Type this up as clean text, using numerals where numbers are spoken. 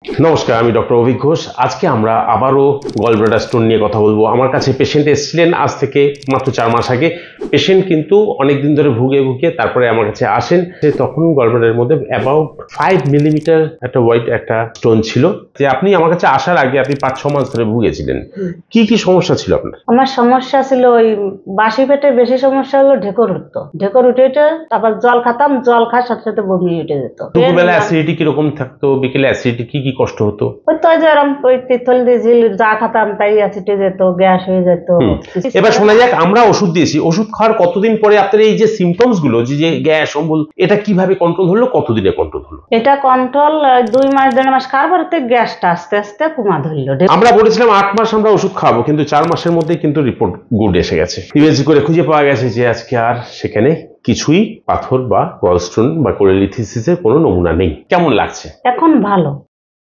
নমস্কার, আমি ডক্টর অভিক ঘোষ। আজকে আমরা আবারও গলব্লাডার স্টোন নিয়ে কথা বলবো। আমার কাছে পেশেন্ট এসেছিলেন আজ থেকে মাত্র 4 মাস আগে। পেশেন্ট কিন্তু অনেকদিন ধরে ভুগে তারপরে আমার কাছে আসেন। তখন গলব্লাডারের মধ্যে অ্যাবাউট 5 মিলিমিটার একটা হোয়াইট একটা স্টোন ছিল। যে আপনি আমার কাছে আসার আগে আপনি 5-6 মাস ধরে ভুগেছিলেন। কি কি সমস্যা ছিল আপনার? আমার সমস্যা ছিল ওই বাসি পেটে, বেশি সমস্যা হলো ঢেকর উঠতো। ঢেকর উঠে তারপর জল খাতাম, জল খাওয়ার সাথে সাথে বমি উঠে যেত। দুপুরবেলা অ্যাসিডিটি কিরকম থাকতো, বিকেলে অ্যাসিডিটি কি কষ্ট হতো? ওই তো যেরকম ওই তিথল দিয়ে যা খাতাম তাই অ্যাসিডে যেত, গ্যাস হয়ে যেত। এবার শোনা যাক, আমরা ওষুধ দিয়েছি, ওষুধ খাওয়ার কতদিন পরে আপনার এই যে সিমটমস গুলো, যে গ্যাস অম্বল, এটা কিভাবে কন্ট্রোল হলো, কতদিনে কন্ট্রোল হলো? এটা কন্ট্রোল 2 মাস 1.5 মাস খাওয়ার পরে গ্যাসটা আস্তে আস্তে কমা ধরলো। আমরা বলেছিলাম 8 মাস আমরা ওষুধ খাওয়াবো, কিন্তু 4 মাসের মধ্যেই কিন্তু রিপোর্ট গুড এসে গেছে। ইউএসজি করে খুঁজে পাওয়া গেছে যে আজকে আর সেখানে কিছুই পাথর বা গলস্টোন বা কোলেলিথিসিসের কোনো নমুনা নেই। কেমন লাগছে এখন? ভালো।